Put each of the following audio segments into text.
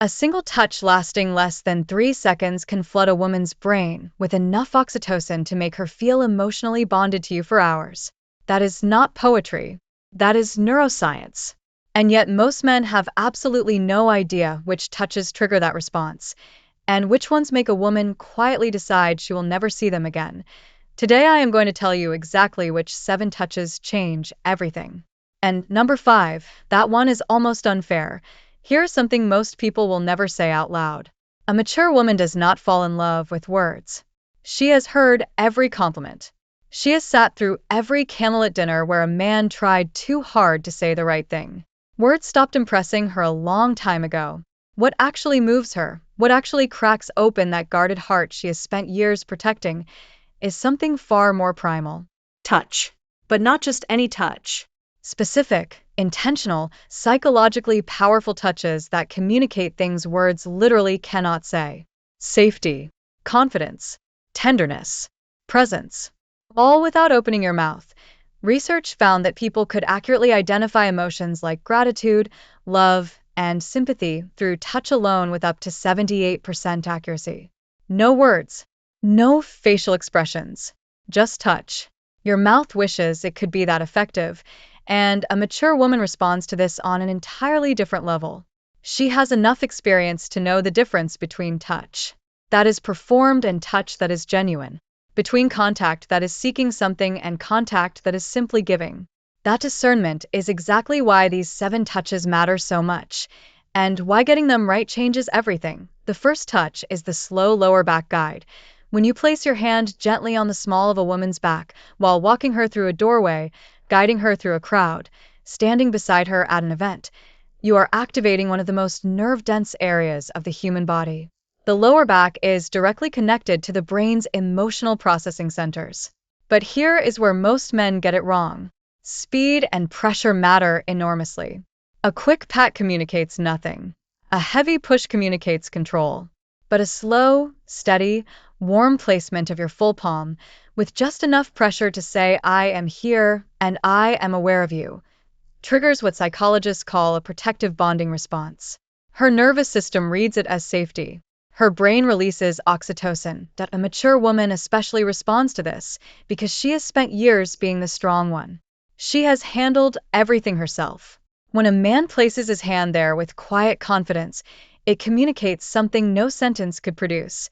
A single touch lasting less than 3 seconds can flood a woman's brain with enough oxytocin to make her feel emotionally bonded to you for hours. That is not poetry. That is neuroscience. And yet most men have absolutely no idea which touches trigger that response, and which ones make a woman quietly decide she will never see them again. Today I am going to tell you exactly which 7 touches change everything. And number 5, that one is almost unfair. Here's something most people will never say out loud. A mature woman does not fall in love with words. She has heard every compliment. She has sat through every candlelit dinner where a man tried too hard to say the right thing. Words stopped impressing her a long time ago. What actually moves her, what actually cracks open that guarded heart she has spent years protecting, is something far more primal. Touch. But not just any touch. Specific, intentional, psychologically powerful touches that communicate things words literally cannot say. Safety, confidence, tenderness, presence. All without opening your mouth. Research found that people could accurately identify emotions like gratitude, love, and sympathy through touch alone with up to 78% accuracy. No words, no facial expressions, just touch. Your mouth wishes it could be that effective, and a mature woman responds to this on an entirely different level. She has enough experience to know the difference between touch that is performed and touch that is genuine, between contact that is seeking something and contact that is simply giving. That discernment is exactly why these 7 touches matter so much, and why getting them right changes everything. The first touch is the slow lower back guide. When you place your hand gently on the small of a woman's back while walking her through a doorway, guiding her through a crowd, standing beside her at an event, you are activating one of the most nerve-dense areas of the human body. The lower back is directly connected to the brain's emotional processing centers. But here is where most men get it wrong. Speed and pressure matter enormously. A quick pat communicates nothing. A heavy push communicates control. But a slow, steady, warm placement of your full palm, with just enough pressure to say, "I am here and I am aware of you," triggers what psychologists call a protective bonding response. Her nervous system reads it as safety. Her brain releases oxytocin. That a mature woman especially responds to this because she has spent years being the strong one. She has handled everything herself. When a man places his hand there with quiet confidence, it communicates something no sentence could produce.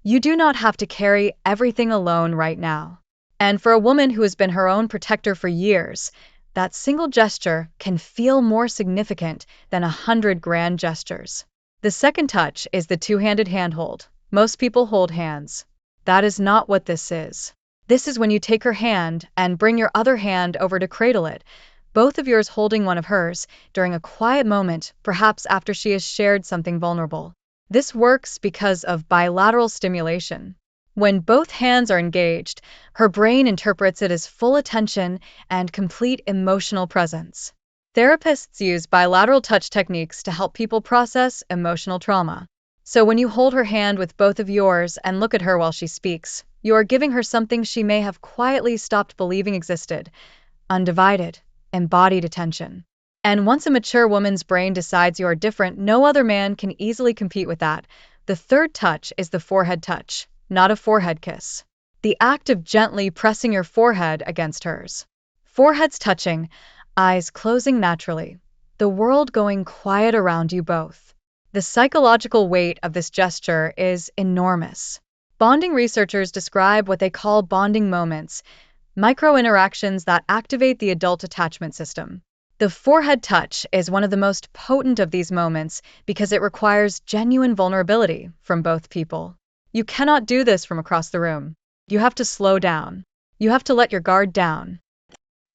You do not have to carry everything alone right now. And for a woman who has been her own protector for years, that single gesture can feel more significant than 100 grand gestures. The second touch is the two-handed handhold. Most people hold hands. That is not what this is. This is when you take her hand and bring your other hand over to cradle it, both of yours holding one of hers, during a quiet moment, perhaps after she has shared something vulnerable. This works because of bilateral stimulation. When both hands are engaged, her brain interprets it as full attention and complete emotional presence. Therapists use bilateral touch techniques to help people process emotional trauma. So when you hold her hand with both of yours and look at her while she speaks, you are giving her something she may have quietly stopped believing existed: undivided, embodied attention. And once a mature woman's brain decides you are different, no other man can easily compete with that. The third touch is the forehead touch, not a forehead kiss. The act of gently pressing your forehead against hers. Foreheads touching, eyes closing naturally, the world going quiet around you both. The psychological weight of this gesture is enormous. Bonding researchers describe what they call bonding moments, micro-interactions that activate the adult attachment system. The forehead touch is one of the most potent of these moments because it requires genuine vulnerability from both people. You cannot do this from across the room. You have to slow down. You have to let your guard down.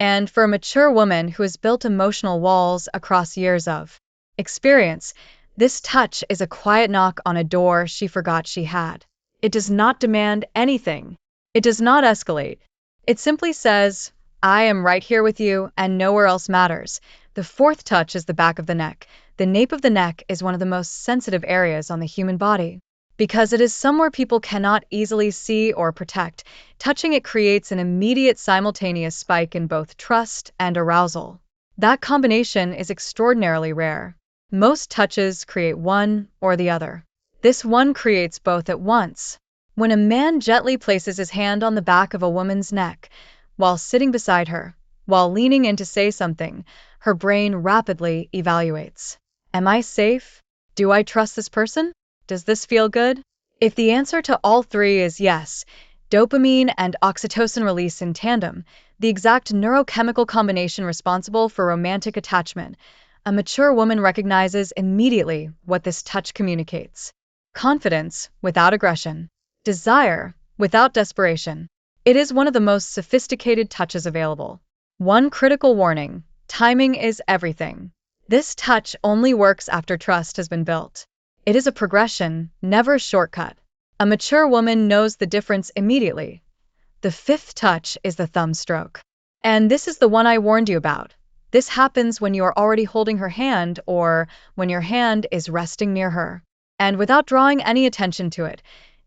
And for a mature woman who has built emotional walls across years of experience, this touch is a quiet knock on a door she forgot she had. It does not demand anything. It does not escalate. It simply says, "I am right here with you and nowhere else matters." The fourth touch is the back of the neck. The nape of the neck is one of the most sensitive areas on the human body. Because it is somewhere people cannot easily see or protect, touching it creates an immediate simultaneous spike in both trust and arousal. That combination is extraordinarily rare. Most touches create one or the other. This one creates both at once. When a man gently places his hand on the back of a woman's neck, while sitting beside her, while leaning in to say something, her brain rapidly evaluates. Am I safe? Do I trust this person? Does this feel good? If the answer to all three is yes, dopamine and oxytocin release in tandem, the exact neurochemical combination responsible for romantic attachment, a mature woman recognizes immediately what this touch communicates. Confidence without aggression. Desire without desperation. It is one of the most sophisticated touches available. One critical warning: timing is everything. This touch only works after trust has been built. It is a progression, never a shortcut. A mature woman knows the difference immediately. The fifth touch is the thumb stroke. And this is the one I warned you about. This happens when you are already holding her hand or when your hand is resting near her. And without drawing any attention to it,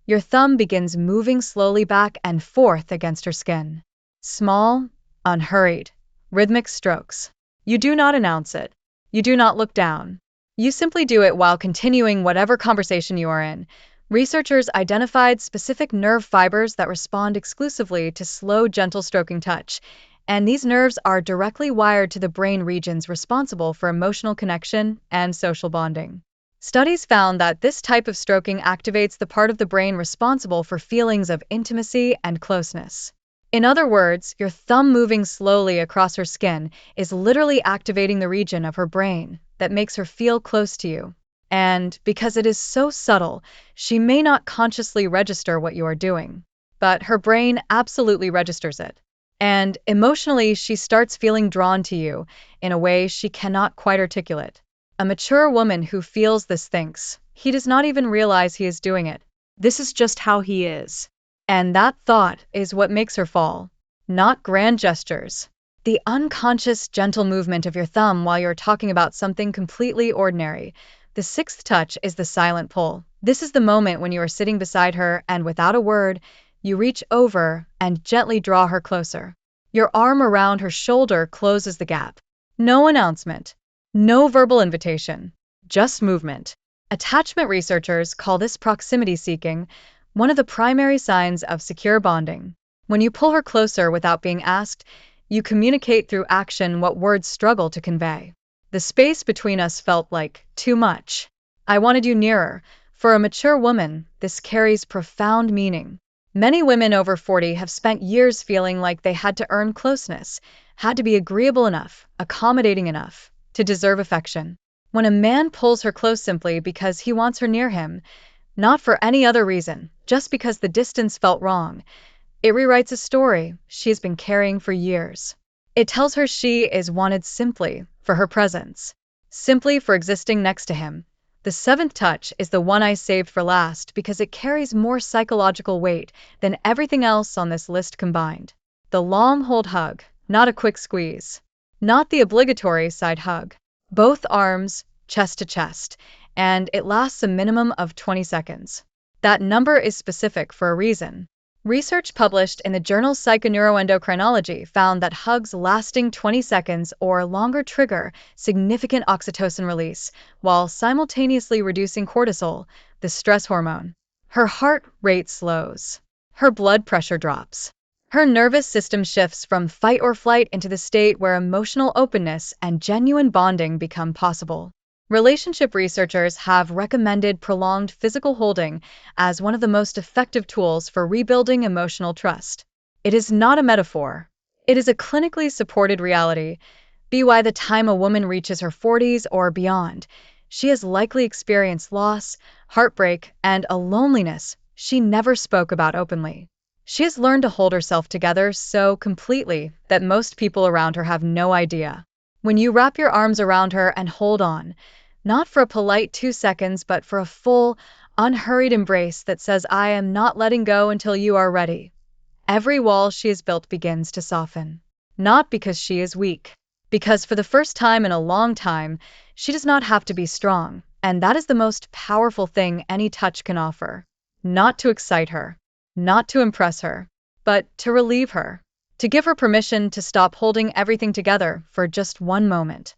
your thumb begins moving slowly back and forth against her skin. Small, unhurried, rhythmic strokes. You do not announce it. You do not look down. You simply do it while continuing whatever conversation you are in. Researchers identified specific nerve fibers that respond exclusively to slow, gentle stroking touch, and these nerves are directly wired to the brain regions responsible for emotional connection and social bonding. Studies found that this type of stroking activates the part of the brain responsible for feelings of intimacy and closeness. In other words, your thumb moving slowly across her skin is literally activating the region of her brain that makes her feel close to you. And because it is so subtle, she may not consciously register what you are doing, but her brain absolutely registers it. And emotionally, she starts feeling drawn to you in a way she cannot quite articulate. A mature woman who feels this thinks, he does not even realize he is doing it. This is just how he is. And that thought is what makes her fall, not grand gestures. The unconscious, gentle movement of your thumb while you're talking about something completely ordinary. The sixth touch is the silent pull. This is the moment when you are sitting beside her and without a word, you reach over and gently draw her closer. Your arm around her shoulder closes the gap. No announcement. No verbal invitation. Just movement. Attachment researchers call this proximity seeking, one of the primary signs of secure bonding. When you pull her closer without being asked, you communicate through action what words struggle to convey. The space between us felt like too much. I wanted you nearer. For a mature woman, this carries profound meaning. Many women over 40 have spent years feeling like they had to earn closeness, had to be agreeable enough, accommodating enough, to deserve affection. When a man pulls her close simply because he wants her near him, not for any other reason, just because the distance felt wrong, it rewrites a story she's been carrying for years. It tells her she is wanted simply for her presence, simply for existing next to him. The seventh touch is the one I saved for last because it carries more psychological weight than everything else on this list combined. The long hold hug, not a quick squeeze. Not the obligatory side hug. Both arms, chest to chest, and it lasts a minimum of 20 seconds. That number is specific for a reason. Research published in the journal Psychoneuroendocrinology found that hugs lasting 20 seconds or longer trigger significant oxytocin release, while simultaneously reducing cortisol, the stress hormone. Her heart rate slows. Her blood pressure drops. Her nervous system shifts from fight or flight into the state where emotional openness and genuine bonding become possible. Relationship researchers have recommended prolonged physical holding as one of the most effective tools for rebuilding emotional trust. It is not a metaphor. It is a clinically supported reality. By the time a woman reaches her 40s or beyond, she has likely experienced loss, heartbreak, and a loneliness she never spoke about openly. She has learned to hold herself together so completely that most people around her have no idea. When you wrap your arms around her and hold on, not for a polite 2 seconds, but for a full, unhurried embrace that says, I am not letting go until you are ready. Every wall she has built begins to soften. Not because she is weak, because for the first time in a long time, she does not have to be strong, and that is the most powerful thing any touch can offer. Not to excite her, not to impress her, but to relieve her, to give her permission to stop holding everything together for just one moment.